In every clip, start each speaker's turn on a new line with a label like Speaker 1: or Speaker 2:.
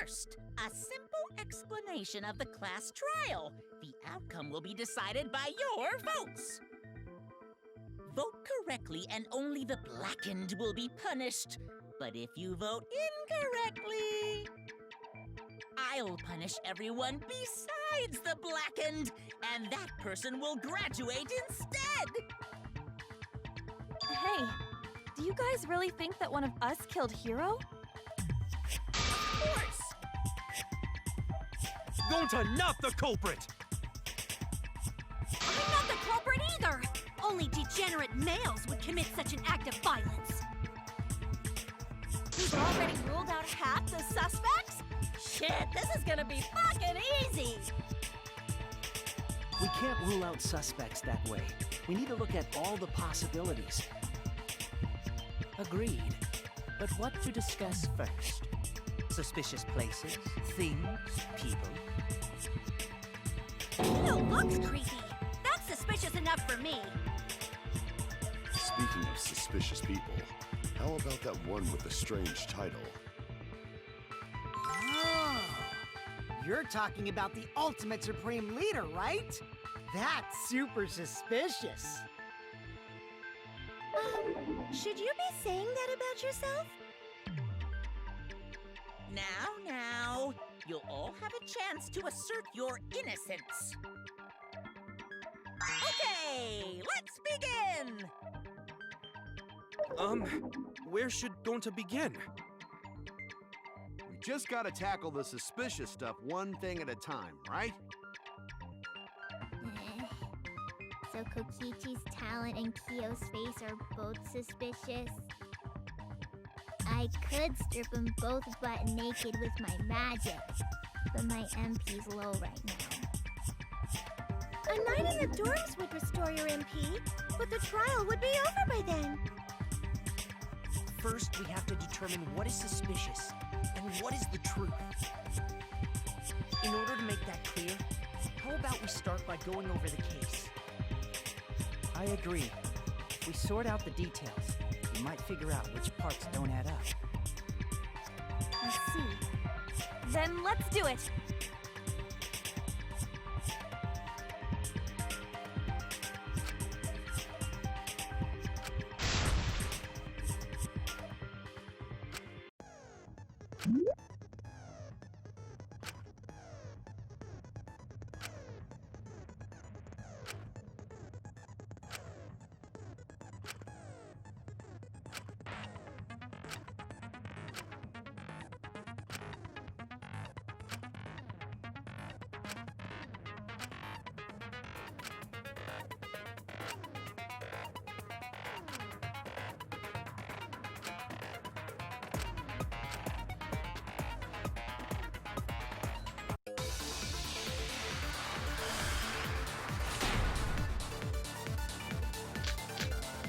Speaker 1: First, a simple explanation of the class trial. The outcome will be decided by your votes. Vote correctly and only the blackened will be punished. But if you vote incorrectly, I'll punish everyone besides the blackened, and that person will graduate instead.
Speaker 2: Hey, do you guys really think that one of us killed Hero?
Speaker 1: Of course.
Speaker 3: Gonta, not the culprit!
Speaker 2: I'm not the culprit either! Only degenerate males would commit such an act of violence. We've already ruled out half the suspects? Shit, this is gonna be fucking easy!
Speaker 4: We can't rule out suspects that way. We need to look at all the possibilities. Agreed. But what to discuss first? Suspicious places, things, people.
Speaker 2: No, looks creepy. That's suspicious enough for me.
Speaker 5: Speaking of suspicious people, how about that one with the strange title?
Speaker 6: Oh, you're talking about the ultimate supreme leader, right? That's super suspicious.
Speaker 2: Should you be saying that about yourself?
Speaker 1: Now, you'll all have a chance to assert your innocence. Okay, let's begin!
Speaker 3: Where should Gonta begin?
Speaker 7: We just gotta tackle the suspicious stuff one thing at a time, right?
Speaker 8: So Kokichi's talent and Kyo's face are both suspicious. I could strip them both butt naked with my magic, but my MP's low right now.
Speaker 2: A night in the dorms would restore your MP, but the trial would be over by then.
Speaker 4: First, we have to determine what is suspicious and what is the truth. In order to make that clear, how about we start by going over the case? I agree. If we sort out the details, we might figure out which parts don't add up.
Speaker 2: I see. Then let's do it.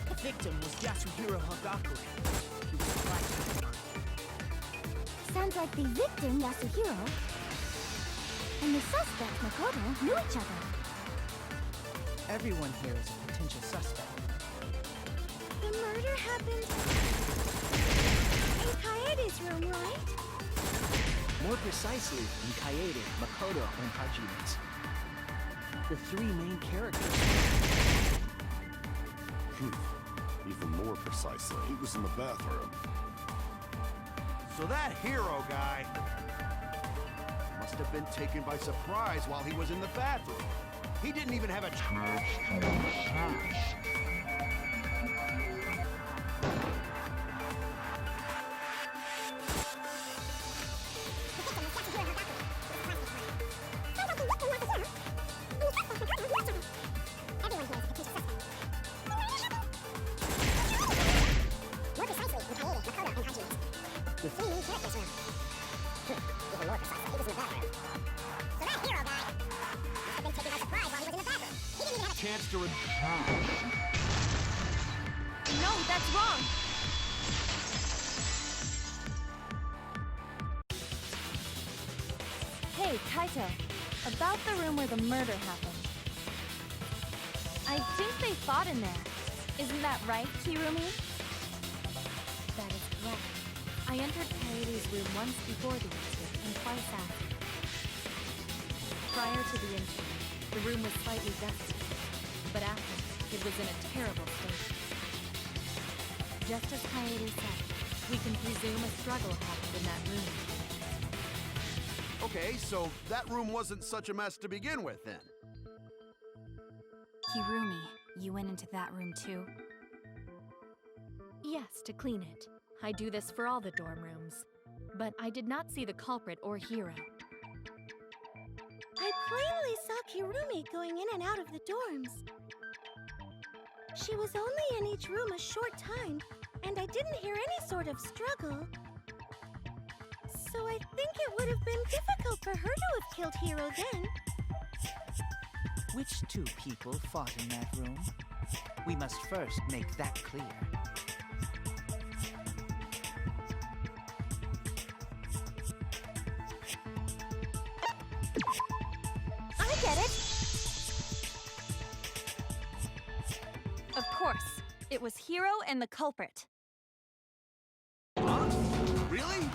Speaker 4: The victim was Yasuhiro Hagakure. He was a black.
Speaker 8: Sounds like the victim, Yasuhiro, and the suspect, Makoto, knew each other.
Speaker 4: Everyone here is a potential suspect.
Speaker 2: The murder happened in Kaede's room, right?
Speaker 4: More precisely, in Kaede, Makoto, and Hajime's. The three main characters.
Speaker 5: Even more precisely, he was in the bathroom.
Speaker 7: So that hero guy must have been taken by surprise while he was in the bathroom. He didn't even have a chance to search.
Speaker 8: The three main characters around. Even more precisely, he was in the bathroom. So that hero guy must have been taken by surprise while he was in the bathroom. He didn't even have a
Speaker 7: Chance to
Speaker 2: No, that's wrong.
Speaker 9: Hey, Kaito. About the room where the murder happened. I think they fought in there. Isn't that right, Kirumi?
Speaker 2: That is correct. I entered Kaede's room once before the incident and twice after. Prior to the incident, the room was slightly dusty, but after, it was in a terrible state. Just as Kaede said, we can presume a struggle happened in that room.
Speaker 7: Okay, so that room wasn't such a mess to begin with, then.
Speaker 9: Kirumi, you went into that room too?
Speaker 2: Yes, to clean it. I do this for all the dorm rooms. But I did not see the culprit or hero. I plainly saw Kirumi going in and out of the dorms. She was only in each room a short time, and I didn't hear any sort of struggle. So I think it would have been difficult for her to have killed Hiro then.
Speaker 4: Which two people fought in that room? We must first make that clear.
Speaker 2: I get it!
Speaker 9: Of course. It was Hiro and the culprit.
Speaker 7: Huh? Really?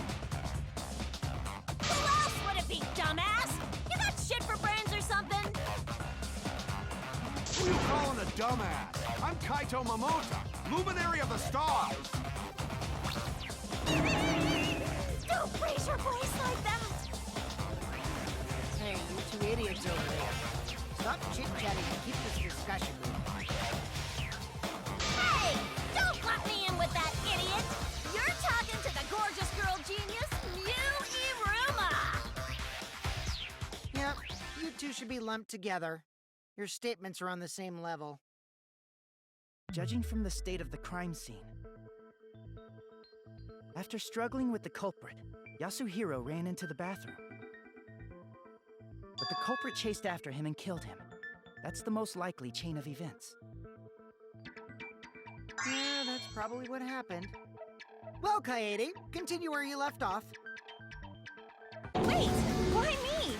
Speaker 1: Who else would it be, dumbass? You got shit for brains or something?
Speaker 7: Who you calling a dumbass? I'm Kaito Momota, luminary of the stars.
Speaker 2: Don't raise your voice like that!
Speaker 6: Hey, you two idiots over there. Stop chit-chatting and keep this discussion moving.
Speaker 1: Hey! Don't let me in with that idiot! You're talking to the gorgeous girl genius, Mew Iruma!
Speaker 6: Yep, you two should be lumped together. Your statements are on the same level.
Speaker 4: Judging from the state of the crime scene, after struggling with the culprit, Yasuhiro ran into the bathroom. But the culprit chased after him and killed him. That's the most likely chain of events.
Speaker 6: Yeah, that's probably what happened. Well, Kaede, continue where you left off.
Speaker 9: Wait! Why me?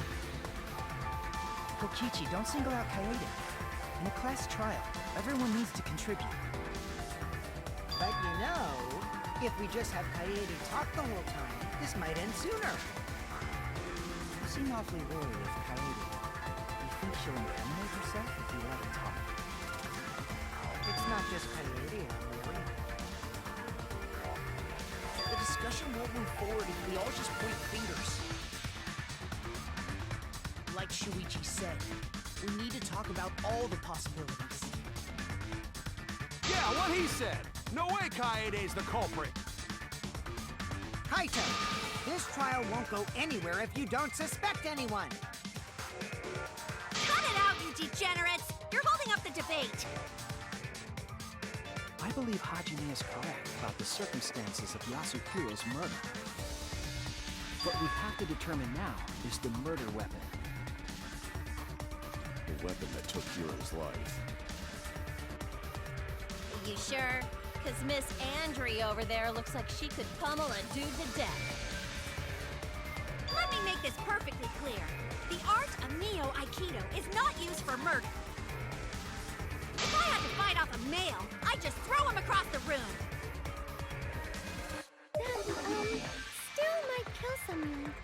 Speaker 4: Kokichi, don't single out Kaede. In a class trial, everyone needs to contribute.
Speaker 6: But you know, if we just have Kaede talk the whole time, this might end sooner.
Speaker 4: You seem awfully wary of Kaede. You think she'll incriminate herself if you let her talk?
Speaker 6: It's not just Kaede, really.
Speaker 4: The discussion won't move forward if we all just point fingers. Like Shuichi said, we need to talk about all the possibilities.
Speaker 7: Yeah, what he said. No way Kaede's the culprit.
Speaker 6: Kaito, this trial won't go anywhere if you don't suspect anyone.
Speaker 2: Cut it out, you degenerates! You're holding up the debate!
Speaker 4: I believe Hajime is correct about the circumstances of Yasuhiro's murder. What we have to determine now is the murder weapon.
Speaker 5: The weapon that took Hiro's life.
Speaker 1: You sure? Because Miss Andry over there looks like she could pummel a dude to death.
Speaker 2: Let me make this perfectly clear. The art of Neo Aikido is not used for murder. If I had to fight off a male, I'd just throw him across the room. That, still might kill someone.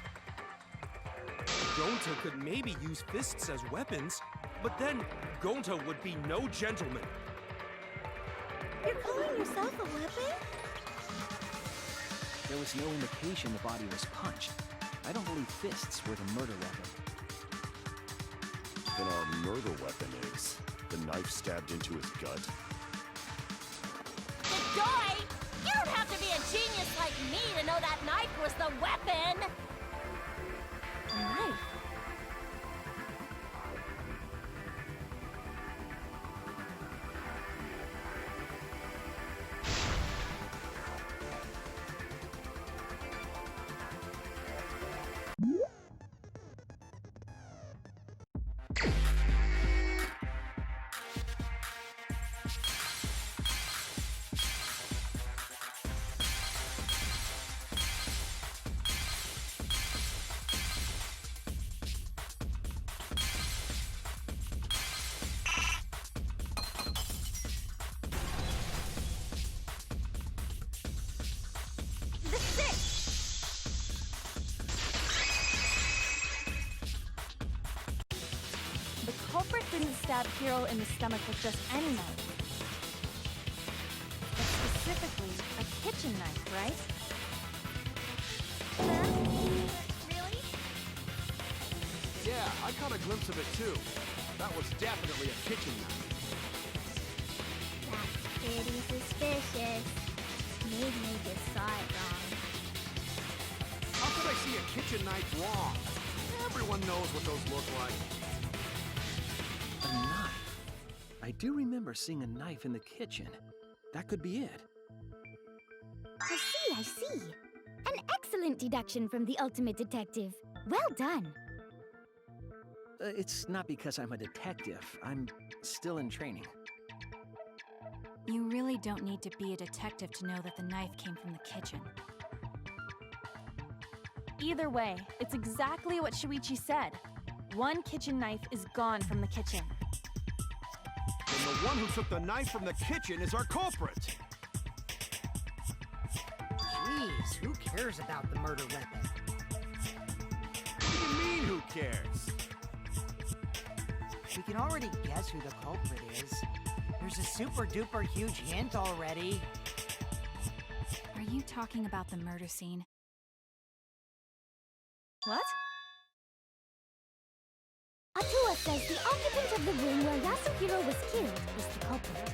Speaker 3: Gonta could maybe use fists as weapons, but then Gonta would be no gentleman.
Speaker 2: You're calling yourself a weapon?
Speaker 4: There was no indication the body was punched. I don't believe fists were the murder weapon.
Speaker 5: Then our murder weapon is the knife stabbed into his gut.
Speaker 1: Joy! You don't have to be a genius like me to know that knife was the weapon!
Speaker 2: A knife?
Speaker 9: stab Hiro in the stomach with just any knife. But specifically, a kitchen knife, right?
Speaker 8: Really?
Speaker 7: Yeah, I caught a glimpse of it too. That was definitely a kitchen knife.
Speaker 8: That's pretty suspicious. Maybe you just saw it wrong.
Speaker 7: How could I see a kitchen knife wrong? Everyone knows what those look like.
Speaker 10: A knife. I do remember seeing a knife in the kitchen. That could be it.
Speaker 8: I see. An excellent deduction from the ultimate detective. Well done.
Speaker 10: It's not because I'm a detective. I'm still in training.
Speaker 9: You really don't need to be a detective to know that the knife came from the kitchen. Either way, it's exactly what Shuichi said. One kitchen knife is gone from the kitchen.
Speaker 7: And the one who took the knife from the kitchen is our culprit.
Speaker 6: Jeez, who cares about the murder weapon?
Speaker 7: What do you mean, who cares?
Speaker 6: We can already guess who the culprit is. There's a super duper huge hint already.
Speaker 9: Are you talking about the murder scene? What?
Speaker 8: Atua says the occupant of the room where Yasuhiro was killed is the culprit.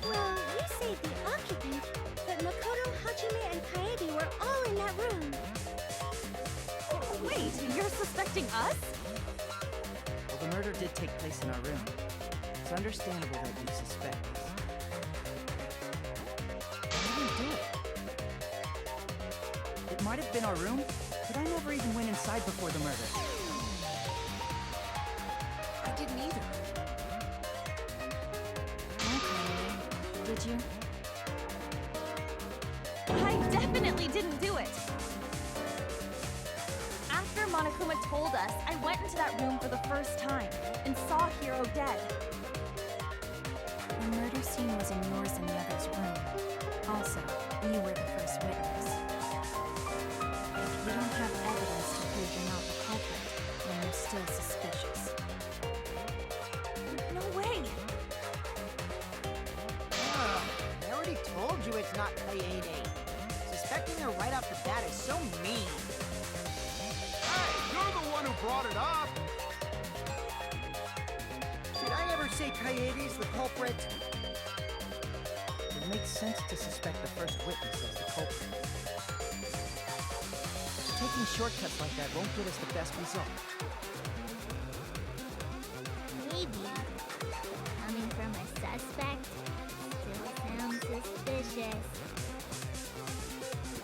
Speaker 2: Well, you say the occupant, but Makoto, Hajime, and Kaede were all in that room.
Speaker 9: Wait, you're suspecting us?
Speaker 4: Well, the murder did take place in our room. It's understandable that you suspect us. I didn't do it. It might have been our room, but I never even went inside before the murder. I didn't either.
Speaker 9: Okay. Did you? I definitely didn't do it! After Monokuma told us, I went into that room for the first time and saw Hiro dead. The murder scene was in yours and the other's room. Also, you were the first witness. If you don't have evidence to prove you're not the culprit, then you're still suspicious. No way!
Speaker 6: I already told you it's not Kaede. Suspecting her right off the bat is so mean.
Speaker 7: Hey, you're the one who brought it up.
Speaker 6: Did I ever say Kaede's the culprit?
Speaker 4: It makes sense to suspect the first witness as the culprit. Taking shortcuts like that won't get us the best result.
Speaker 8: Maybe. Coming from a suspect still sounds suspicious.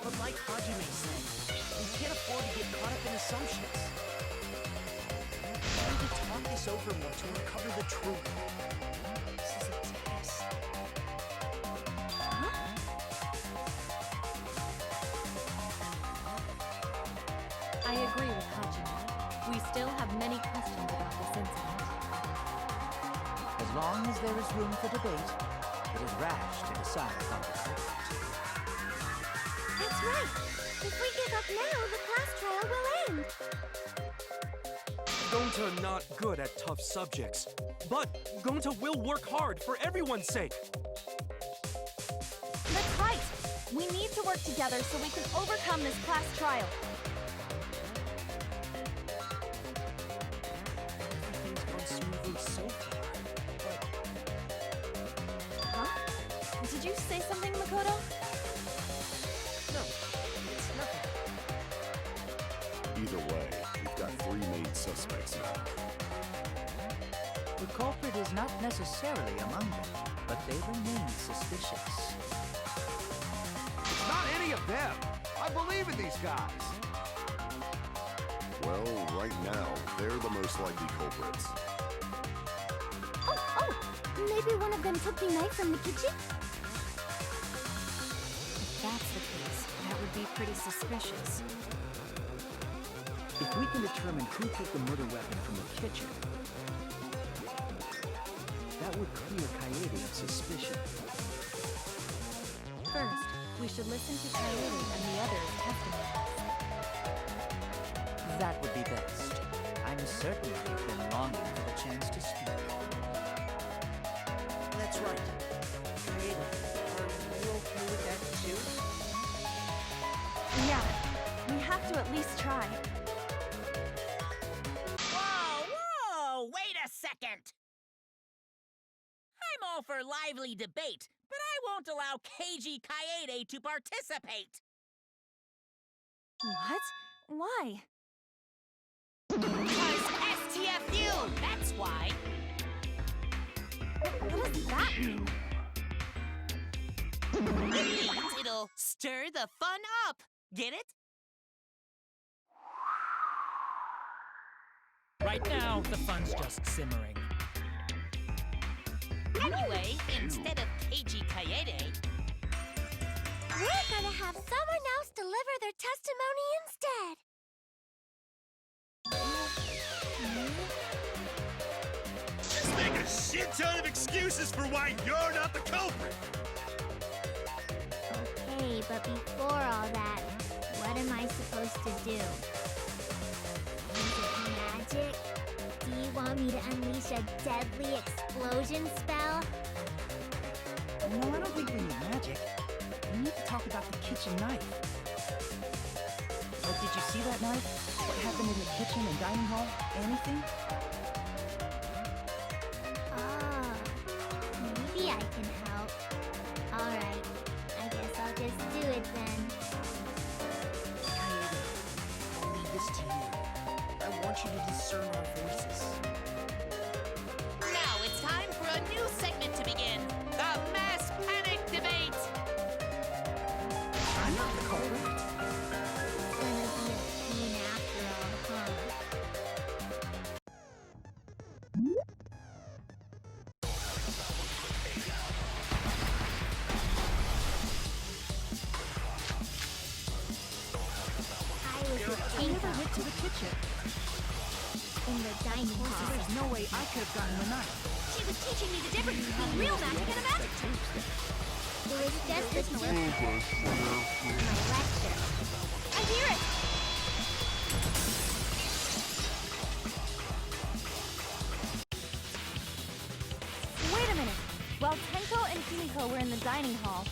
Speaker 4: But like Hajime said, we can't afford to get caught up in assumptions. We need to talk this over more to uncover the truth. This is a test.
Speaker 9: I agree with Hajime. We still have many questions about this incident.
Speaker 11: As long as there is room for debate, it is rash to decide upon the subject.
Speaker 2: That's right. If we give up now, the class trial will end.
Speaker 3: Gonta not good at tough subjects, but Gonta will work hard for everyone's sake.
Speaker 9: That's right! We need to work together so we can overcome this class trial.
Speaker 4: Everything's gone smoothly so far.
Speaker 9: Huh? Did you say something, Makoto?
Speaker 4: No, it's nothing.
Speaker 5: Either way, we've got 3 main suspects now.
Speaker 11: The culprit is not necessarily among them, but they remain suspicious.
Speaker 7: It's not any of them. I believe in these guys.
Speaker 5: Well, right now, they're the most likely culprits.
Speaker 8: Oh, maybe one of them took the knife from the kitchen?
Speaker 9: If that's the case, that would be pretty suspicious.
Speaker 10: If we can determine who took the murder weapon from the kitchen, that would clear Kaede of suspicion.
Speaker 9: First, we should listen to Kaede and the others' testimonies.
Speaker 11: That would be best. I I'm certain you've been longing for the chance to speak.
Speaker 4: That's right. Kaede, are you okay with that too?
Speaker 9: Yeah, we have to at least try.
Speaker 1: Whoa, whoa! Wait a second! I'm all for lively debate, but I won't allow Keiji Kaede to participate!
Speaker 9: What? Why?
Speaker 1: Because STFU! That's why!
Speaker 9: What does that mean?
Speaker 1: It means it'll stir the fun up! Get it?
Speaker 12: Right now, the fun's just simmering.
Speaker 1: Anyway, instead of Keiji Kaede,
Speaker 2: We're gonna have someone else deliver their testimony instead.
Speaker 3: Just make a shit ton of excuses for why you're not the culprit!
Speaker 8: Okay, but before all that, what am I supposed to do? Is it magic? Do you want me to unleash a deadly explosion spell?
Speaker 4: No, I don't think we need magic. We need to talk about the kitchen knife. Did you see that knife? What happened in the kitchen and dining hall? Anything?
Speaker 8: Oh, maybe I can help. Alright, I guess I'll just do it then.
Speaker 4: Kaede, I'll leave this to you. I want you to discern our voices.
Speaker 1: now it's time for a new segment to begin. The Mass Panic Debate!
Speaker 4: I'm not the culprit.
Speaker 8: It's gonna be a pain after all, huh? I was a
Speaker 4: I
Speaker 8: thief
Speaker 4: never went to the kitchen.
Speaker 8: in the dining
Speaker 4: So
Speaker 8: hall.
Speaker 4: there's no way I could have gotten the knife.
Speaker 2: She was teaching me the difference between real magic and a magic trick.
Speaker 8: It was just the tip of my lecture.
Speaker 2: I hear it.
Speaker 9: Wait a minute. While Tenko and Kimiko were in the dining hall,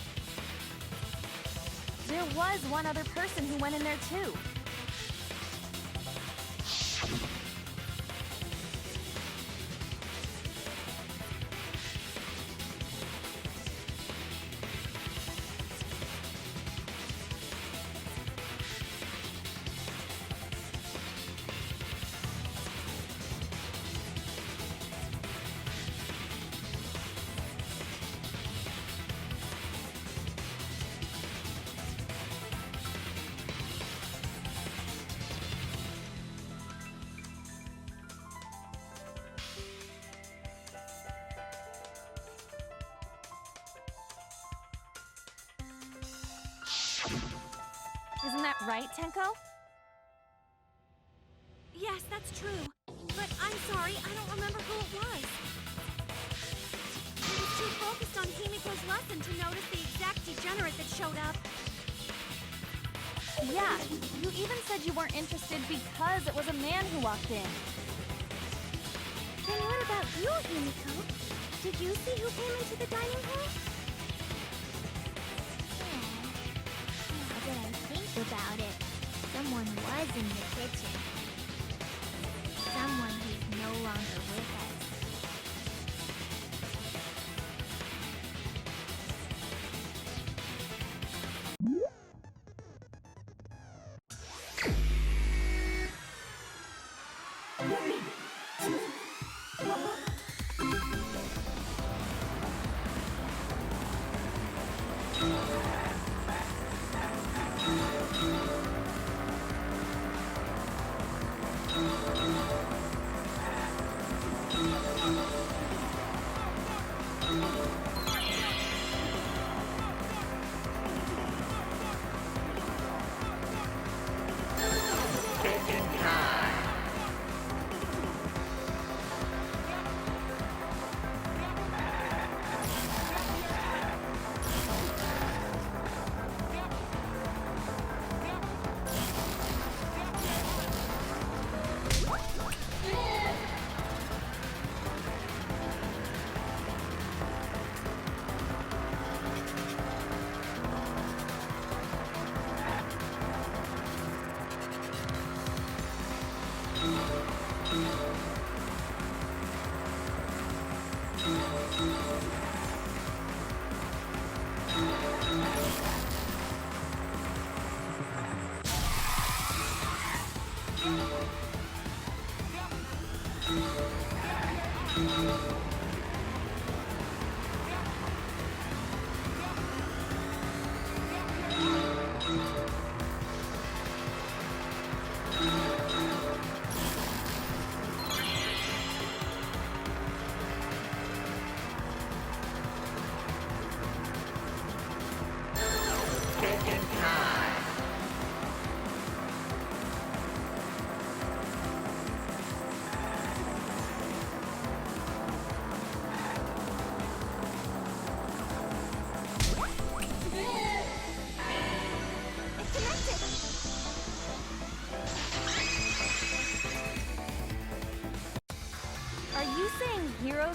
Speaker 9: there was one other person who went in there too. Isn't that right, Tenko?
Speaker 2: Yes, that's true. But I'm sorry, I don't remember who it was. I was too focused on Himiko's lesson to notice the exact degenerate that showed up.
Speaker 9: Yeah, you even said you weren't interested because it was a man who walked in.
Speaker 2: Then what about you, Himiko? Did you see who came into the dining hall?
Speaker 8: Now that I think about it, someone was in the kitchen. Someone who's no longer with us.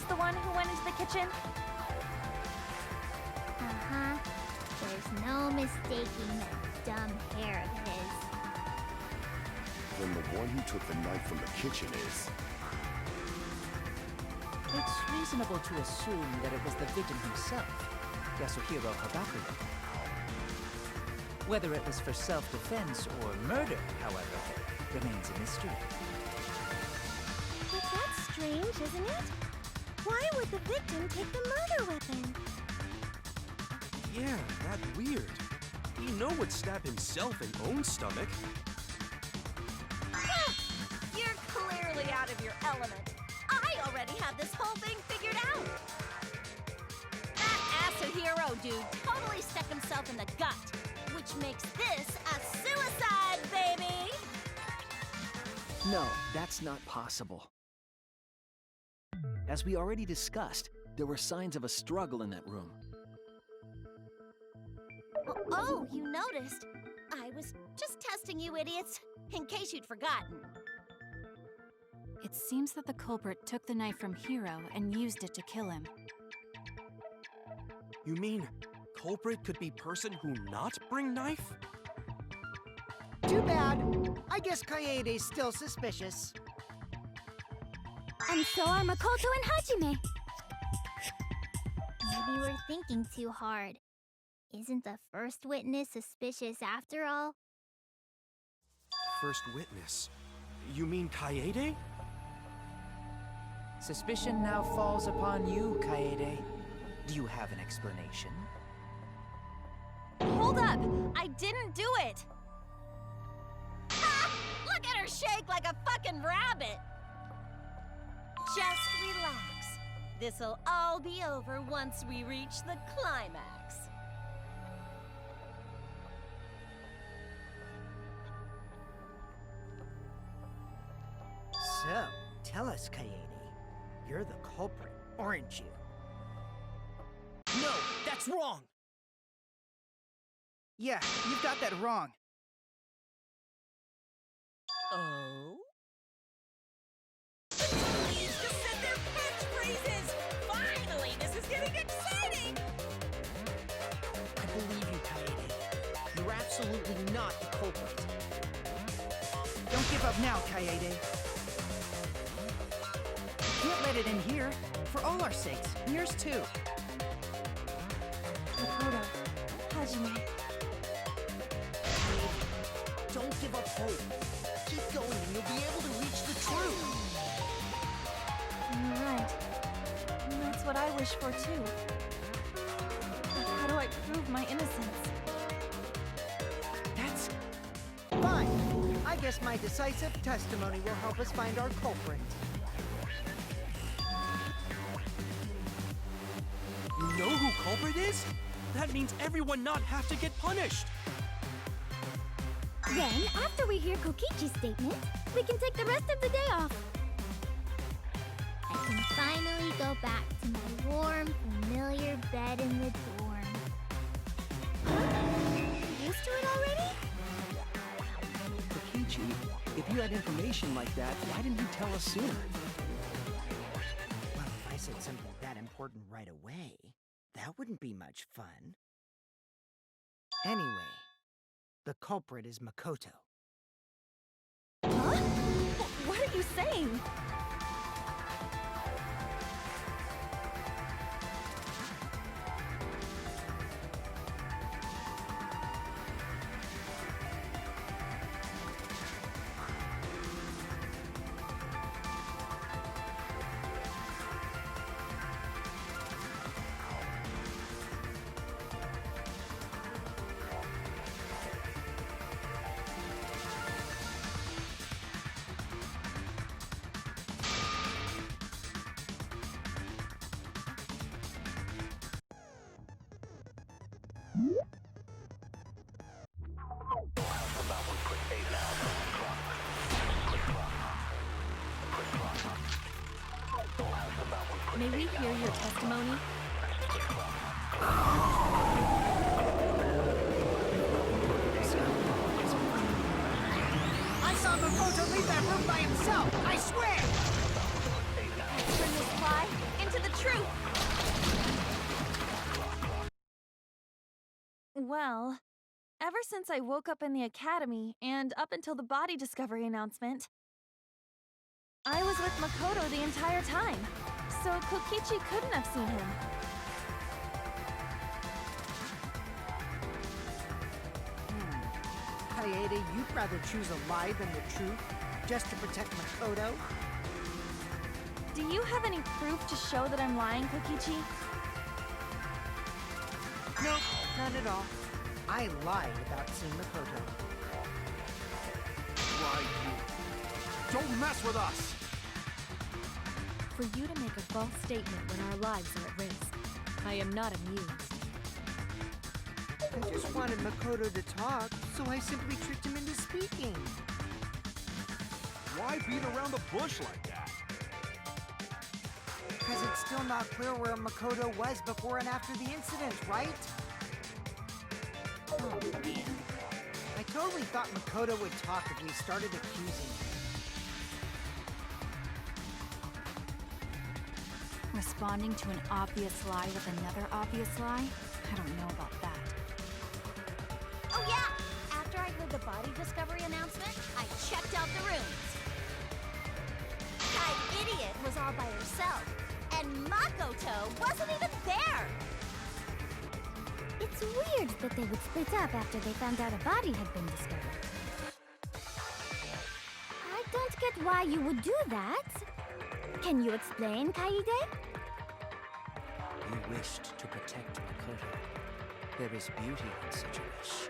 Speaker 9: the one who went into the kitchen?
Speaker 8: Uh-huh. There's no mistaking that dumb hair of his.
Speaker 5: Then the one who took the knife from the kitchen is...
Speaker 11: It's reasonable to assume that it was the victim himself, Yasuhiro Hagakuya. Whether it was for self-defense or murder, however, remains a mystery.
Speaker 2: But that's strange, isn't it? Why would the victim take the murder weapon?
Speaker 3: Yeah, that weird. He would stab himself in own stomach.
Speaker 1: You're clearly out of your element. I already have this whole thing figured out. That Asahiro dude totally stuck himself in the gut, which makes this a suicide, baby!
Speaker 10: No, that's not possible. As we already discussed, there were signs of a struggle in that room.
Speaker 2: Oh, you noticed. I was just testing you idiots, in case you'd forgotten.
Speaker 9: It seems that the culprit took the knife from Hiro and used it to kill him.
Speaker 3: You mean culprit could be person who not bring knife?
Speaker 6: Too bad. I guess Kaede's still suspicious.
Speaker 8: And so are Makoto and Hajime. Maybe we're thinking too hard. Isn't the first witness suspicious after all?
Speaker 3: First witness? You mean Kaede?
Speaker 11: Suspicion now falls upon you, Kaede. Do you have an explanation?
Speaker 1: Hold up! I didn't do it! Ah! Look at her shake like a fucking rabbit! Just relax. This'll all be over once we reach the climax.
Speaker 6: So, tell us, Kaede. You're the culprit, aren't you?
Speaker 4: No, that's wrong!
Speaker 6: Yeah, you've got that wrong.
Speaker 1: Oh? Please just said their catchphrases! Finally, this is getting exciting!
Speaker 4: I believe you, Kaede. You're absolutely not the culprit.
Speaker 6: Don't give up now, Kaede. Can't let it in here. For all our sakes, and yours too.
Speaker 9: Makoto, Hajime.
Speaker 4: Don't give up hope. Keep going and you'll be able to reach the truth.
Speaker 9: You're right. And that's what I wish for too. But how do I prove my innocence?
Speaker 6: That's fine. I guess my decisive testimony will help us find our culprit.
Speaker 3: You know who culprit is? That means everyone not have to get punished.
Speaker 8: Then, after we hear Kokichi's statement, we can take the rest of the day off. I can finally go back to my warm, familiar bed in the dorm.
Speaker 2: Used to it already?
Speaker 10: Kokichi, if you had information like that, why didn't you tell us sooner?
Speaker 6: Well, if I said something that important right away, that wouldn't be much fun. Anyway, the culprit is Makoto.
Speaker 9: Huh? What are you saying? May we hear your testimony?
Speaker 6: I saw Makoto leave that room by himself, I swear!
Speaker 1: Let's turn this fly into the
Speaker 2: truth!
Speaker 9: Well, ever since I woke up in the academy and up until the body discovery announcement, I was with Makoto the entire time, so Kokichi couldn't have seen him.
Speaker 6: Kaede, you'd rather choose a lie than the truth, just to protect Makoto?
Speaker 9: Do you have any proof to show that I'm lying, Kokichi?
Speaker 6: Nope, none at all. I lied about seeing Makoto.
Speaker 7: Why, you... Don't mess with us!
Speaker 9: For you to make a false statement when our lives are at risk, I am not amused.
Speaker 6: I just wanted Makoto to talk, so I simply tricked him into speaking.
Speaker 7: Why beat around the bush like that?
Speaker 6: Because it's still not clear where Makoto was before and after the incident, right? Oh, man. I totally thought Makoto would talk if we started accusing him.
Speaker 9: Responding to an obvious lie with another obvious lie? I don't know about that.
Speaker 2: Oh yeah! After I heard the body discovery announcement, I checked out the rooms. That idiot was all by herself, and Makoto wasn't even there!
Speaker 8: It's weird that they would split up after they found out a body had been discovered. I don't get why you would do that. Can you explain, Kaede?
Speaker 11: You wished to protect Makoto. There is beauty in such a wish.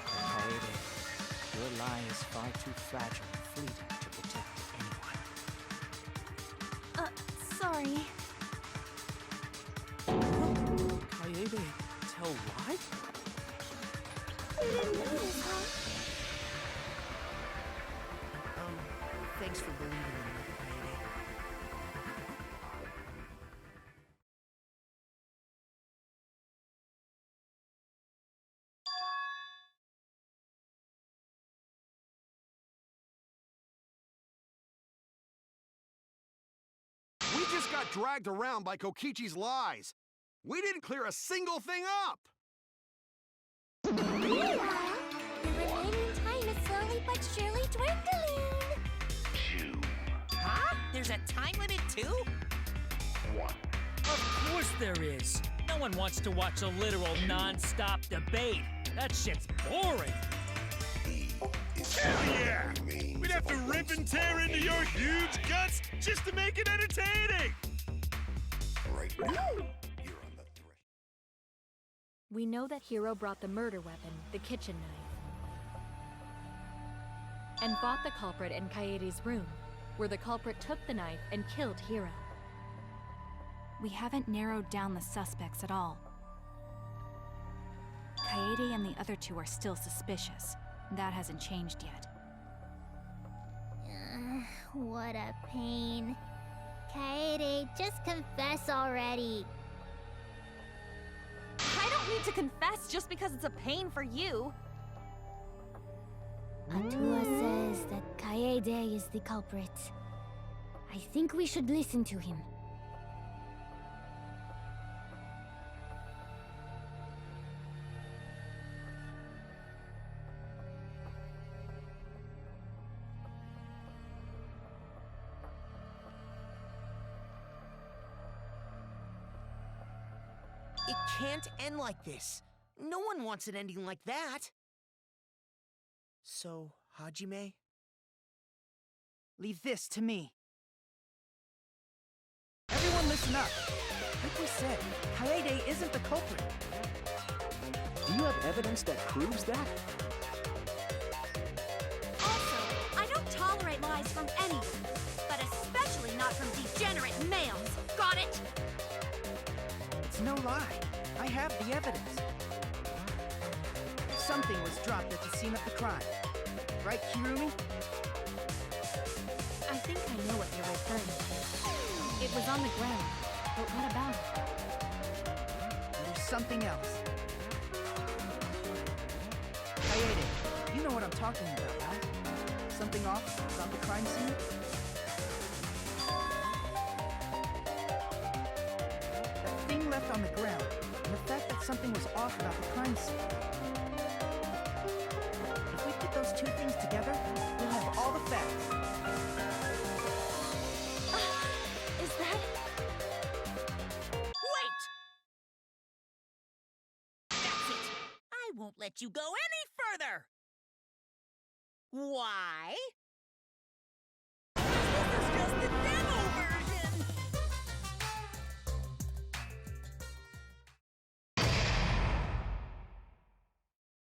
Speaker 11: Kaede, your lie is far too fragile and fleeting to protect anyone.
Speaker 9: Sorry.
Speaker 3: Kaede, tell lie?
Speaker 2: You didn't notice, huh?
Speaker 4: Thanks for believing in me, Kaede.
Speaker 7: We just got dragged around by Kokichi's lies. We didn't clear a single thing up.
Speaker 2: Meanwhile, the remaining time is slowly but surely dwindling.
Speaker 1: Huh? There's a time limit too?
Speaker 12: Of course there is. No one wants to watch a literal non-stop debate. That shit's boring.
Speaker 5: Hell yeah! We'd have to rip and tear into your huge guts just to make it entertaining! Right now, you're on the threshold.
Speaker 9: We know that Hiro brought the murder weapon, the kitchen knife, and fought the culprit in Kaede's room, where the culprit took the knife and killed Hiro. We haven't narrowed down the suspects at all. Kaede and the other two are still suspicious. That hasn't changed yet.
Speaker 8: What a pain. Kaede, just confess already.
Speaker 9: I don't need to confess just because it's a pain for you.
Speaker 8: Atua says that Kaede is the culprit. I think we should listen to him.
Speaker 4: It can't end like this. No one wants it ending like that. So, Hajime?
Speaker 6: Leave this to me. Everyone listen up. Like we said, Kaede isn't the culprit.
Speaker 10: Do you have evidence that proves that?
Speaker 2: Also, I don't tolerate lies from anyone, but especially not from degenerate males. Got it?
Speaker 6: It's no lie. I have the evidence. Something was dropped at the scene of the crime. Right, Kirumi?
Speaker 9: I think I know what you're referring to. It was on the ground, but what about it?
Speaker 6: There's something else. Kaede, you know what I'm talking about, right? Something off about the crime scene?
Speaker 4: thing left on the ground, and the fact that something was off about the crime scene. If we put those two things together, we'll have all the facts.
Speaker 2: Is that...
Speaker 1: Wait! That's it! I won't let you go any further! Why?